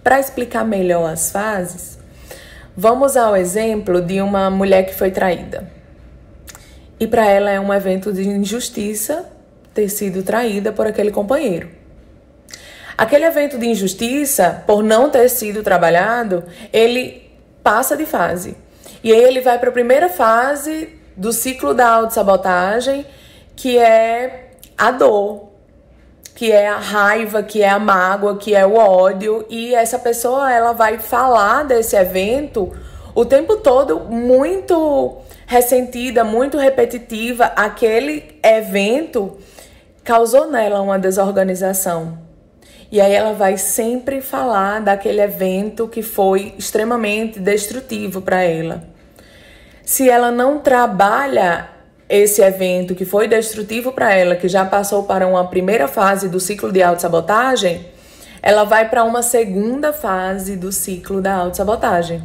Para explicar melhor as fases, vamos ao exemplo de uma mulher que foi traída. E para ela é um evento de injustiça ter sido traída por aquele companheiro. Aquele evento de injustiça, por não ter sido trabalhado, ele passa de fase. E aí ele vai para a primeira fase do ciclo da autossabotagem, que é a dor, que é a raiva, que é a mágoa, que é o ódio. E essa pessoa, ela vai falar desse evento o tempo todo muito ressentida, muito repetitiva. Aquele evento causou nela uma desorganização. E aí ela vai sempre falar daquele evento que foi extremamente destrutivo para ela. Se ela não trabalha esse evento que foi destrutivo para ela, que já passou para uma primeira fase do ciclo de autossabotagem, ela vai para uma segunda fase do ciclo da autossabotagem,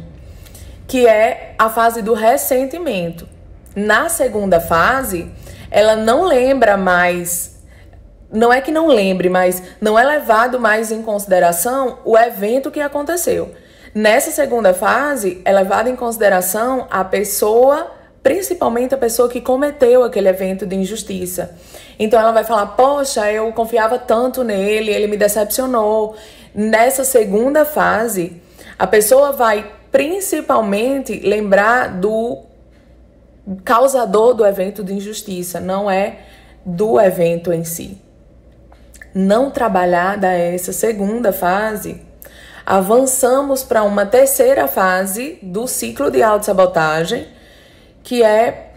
que é a fase do ressentimento. Na segunda fase, ela não lembra mais. Não é que não lembre, mas não é levado mais em consideração o evento que aconteceu. Nessa segunda fase, é levado em consideração a pessoa, principalmente a pessoa que cometeu aquele evento de injustiça. Então ela vai falar, poxa, eu confiava tanto nele, ele me decepcionou. Nessa segunda fase, a pessoa vai principalmente lembrar do causador do evento de injustiça, não é do evento em si. Não trabalhada essa segunda fase, avançamos para uma terceira fase do ciclo de autossabotagem, que é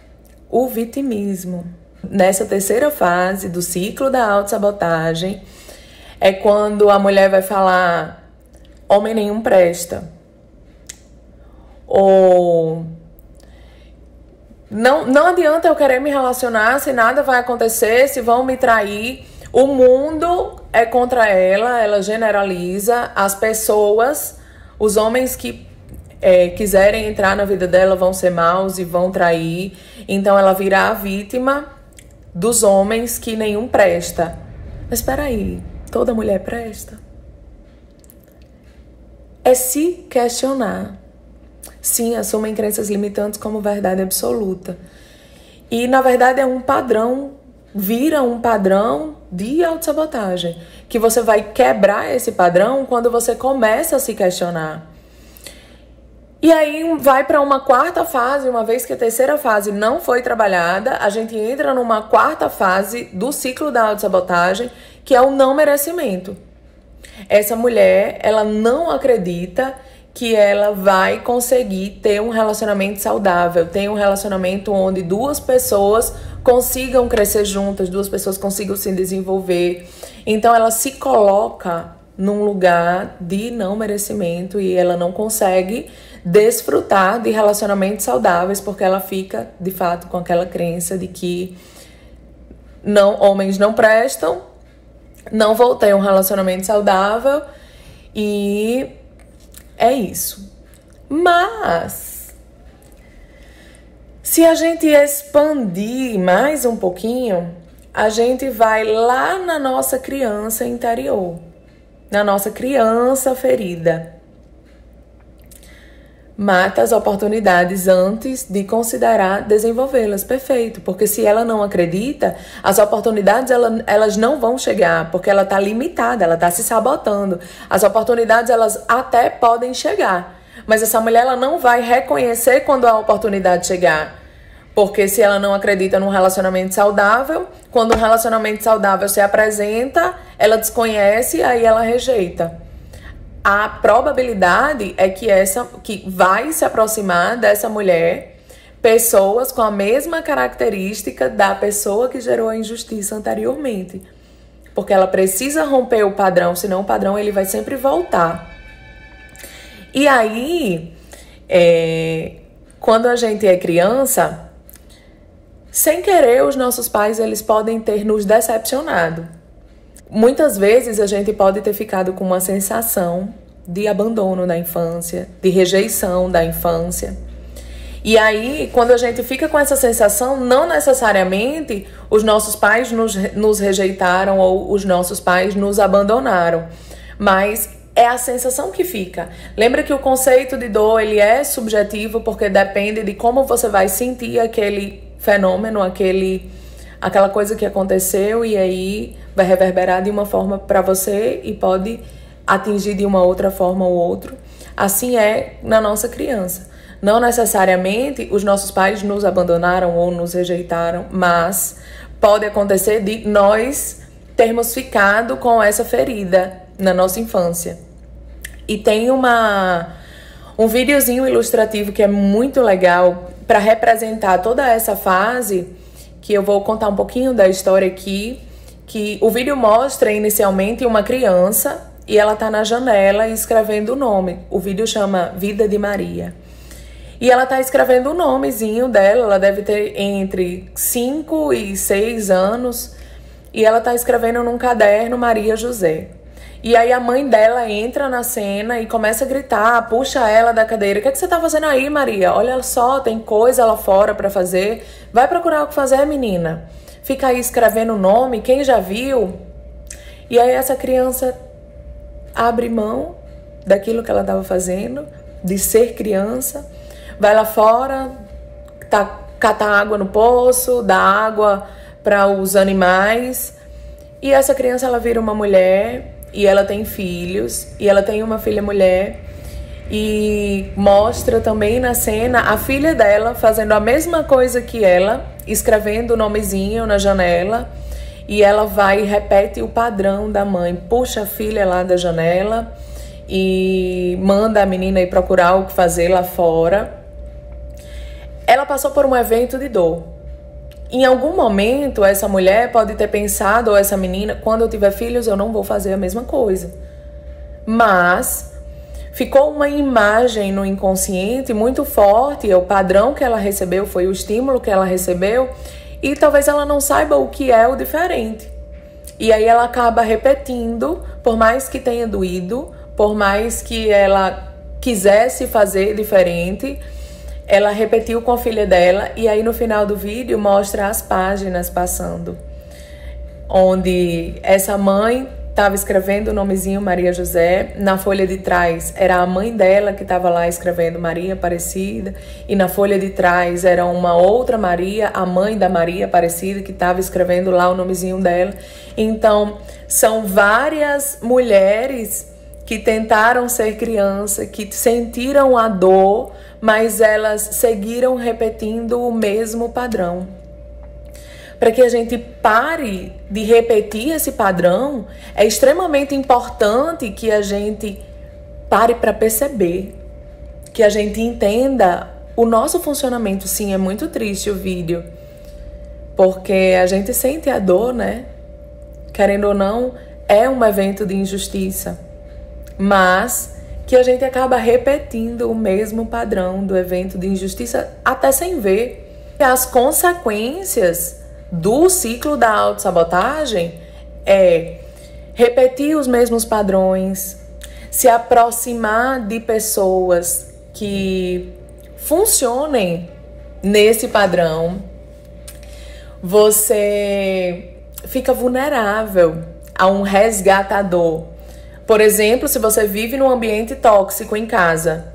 o vitimismo. Nessa terceira fase do ciclo da autossabotagem, é quando a mulher vai falar, homem nenhum presta. Ou não adianta eu querer me relacionar se nada vai acontecer, se vão me trair. O mundo é contra ela, ela generaliza. As pessoas, os homens que quiserem entrar na vida dela vão ser maus e vão trair. Então ela vira a vítima dos homens que nenhum presta. Mas espera aí, toda mulher presta? É se questionar. Sim, assumem crenças limitantes como verdade absoluta. E na verdade é um padrão, vira um padrão de autossabotagem, que você vai quebrar esse padrão quando você começa a se questionar. E aí vai para uma quarta fase, uma vez que a terceira fase não foi trabalhada, a gente entra numa quarta fase do ciclo da autossabotagem, que é o não merecimento. Essa mulher, ela não acredita que ela vai conseguir ter um relacionamento saudável, ter um relacionamento onde duas pessoas consigam crescer juntas, duas pessoas consigam se desenvolver. Então ela se coloca num lugar de não merecimento e ela não consegue desfrutar de relacionamentos saudáveis porque ela fica, de fato, com aquela crença de que homens não prestam, não vou ter um relacionamento saudável e é isso. Mas se a gente expandir mais um pouquinho, a gente vai lá na nossa criança interior, na nossa criança ferida. Mata as oportunidades antes de considerar desenvolvê-las. Perfeito, porque se ela não acredita, as oportunidades elas não vão chegar, porque ela está limitada, ela está se sabotando. As oportunidades elas até podem chegar, mas essa mulher ela não vai reconhecer quando a oportunidade chegar. Porque se ela não acredita num relacionamento saudável, quando um relacionamento saudável se apresenta, ela desconhece, aí ela rejeita. A probabilidade é que vai se aproximar dessa mulher pessoas com a mesma característica da pessoa que gerou a injustiça anteriormente. Porque ela precisa romper o padrão, senão o padrão ele vai sempre voltar. E aí, quando a gente é criança, sem querer, os nossos pais eles podem ter nos decepcionado. Muitas vezes a gente pode ter ficado com uma sensação de abandono na infância, de rejeição da infância. E aí, quando a gente fica com essa sensação, não necessariamente os nossos pais nos rejeitaram ou os nossos pais nos abandonaram. Mas é a sensação que fica. Lembra que o conceito de dor, ele é subjetivo porque depende de como você vai sentir aquele fenômeno, aquela coisa que aconteceu, e aí vai reverberar de uma forma para você e pode atingir de uma outra forma o outro. Assim é na nossa criança. Não necessariamente os nossos pais nos abandonaram ou nos rejeitaram, mas pode acontecer de nós termos ficado com essa ferida na nossa infância. E tem um videozinho ilustrativo que é muito legal para representar toda essa fase, que eu vou contar um pouquinho da história aqui, que o vídeo mostra inicialmente uma criança e ela tá na janela escrevendo o nome. O vídeo chama Vida de Maria. E ela tá escrevendo o nomezinho dela, ela deve ter entre 5 e 6 anos, e ela tá escrevendo num caderno Maria José. E aí a mãe dela entra na cena e começa a gritar, puxa ela da cadeira. O que é que você tá fazendo aí, Maria? Olha só, tem coisa lá fora pra fazer. Vai procurar o que fazer, menina. Fica aí escrevendo o nome, quem já viu? E aí essa criança abre mão daquilo que ela estava fazendo, de ser criança, vai lá fora, catar água no poço, dá água para os animais. E essa criança, ela vira uma mulher, e ela tem filhos, e ela tem uma filha mulher, e mostra também na cena a filha dela fazendo a mesma coisa que ela, escrevendo o nomezinho na janela, e ela vai e repete o padrão da mãe, puxa a filha lá da janela e manda a menina ir procurar o que fazer lá fora. Ela passou por um evento de dor. Em algum momento, essa mulher pode ter pensado, ou essa menina, quando eu tiver filhos, eu não vou fazer a mesma coisa. Mas ficou uma imagem no inconsciente muito forte, o padrão que ela recebeu, foi o estímulo que ela recebeu, e talvez ela não saiba o que é o diferente. E aí ela acaba repetindo, por mais que tenha doído, por mais que ela quisesse fazer diferente, ela repetiu com a filha dela, e aí no final do vídeo mostra as páginas passando, onde essa mãe estava escrevendo o nomezinho Maria José, na folha de trás era a mãe dela que estava lá escrevendo Maria Aparecida, e na folha de trás era uma outra Maria, a mãe da Maria Aparecida, que estava escrevendo lá o nomezinho dela. Então, são várias mulheres que tentaram ser criança, que sentiram a dor, mas elas seguiram repetindo o mesmo padrão. Para que a gente pare de repetir esse padrão, é extremamente importante que a gente pare para perceber, que a gente entenda o nosso funcionamento. Sim, é muito triste o vídeo, porque a gente sente a dor, né? Querendo ou não, é um evento de injustiça, mas que a gente acaba repetindo o mesmo padrão do evento de injustiça, até sem ver. E as consequências do ciclo da autossabotagem é repetir os mesmos padrões, se aproximar de pessoas que funcionem nesse padrão. Você fica vulnerável a um resgatador. Por exemplo, se você vive num ambiente tóxico em casa,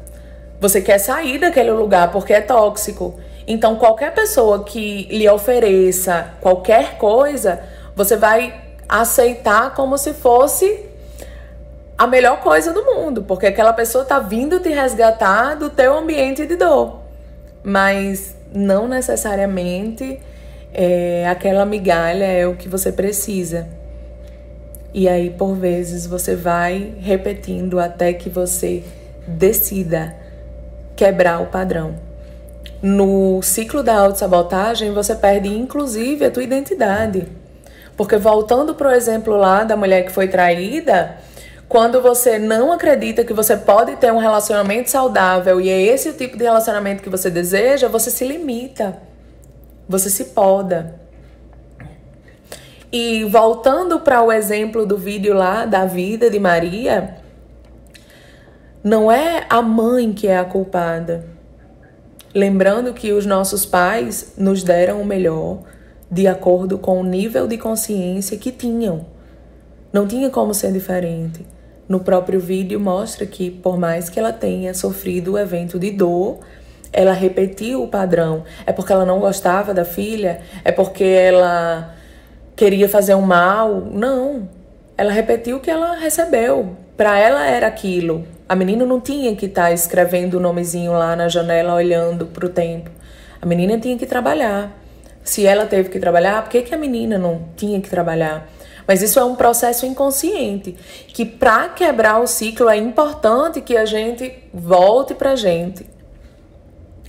você quer sair daquele lugar porque é tóxico. Então, qualquer pessoa que lhe ofereça qualquer coisa, você vai aceitar como se fosse a melhor coisa do mundo, porque aquela pessoa está vindo te resgatar do teu ambiente de dor. Mas não necessariamente aquela migalha é o que você precisa. E aí, por vezes, você vai repetindo até que você decida quebrar o padrão. No ciclo da autossabotagem, você perde inclusive a tua identidade. Porque voltando para o exemplo lá da mulher que foi traída, quando você não acredita que você pode ter um relacionamento saudável e é esse o tipo de relacionamento que você deseja, você se limita, você se poda. E voltando para o exemplo do vídeo lá da vida de Maria, não é a mãe que é a culpada. Lembrando que os nossos pais nos deram o melhor de acordo com o nível de consciência que tinham. Não tinha como ser diferente. no próprio vídeo mostra que, por mais que ela tenha sofrido o evento de dor, ela repetiu o padrão. É porque ela não gostava da filha? É porque ela queria fazer um mal? Não. Ela repetiu o que ela recebeu. Para ela era aquilo. A menina não tinha que estar escrevendo o nomezinho lá na janela, olhando pro tempo. A menina tinha que trabalhar. Se ela teve que trabalhar, por que a menina não tinha que trabalhar? Mas isso é um processo inconsciente, que para quebrar o ciclo é importante que a gente volte pra gente.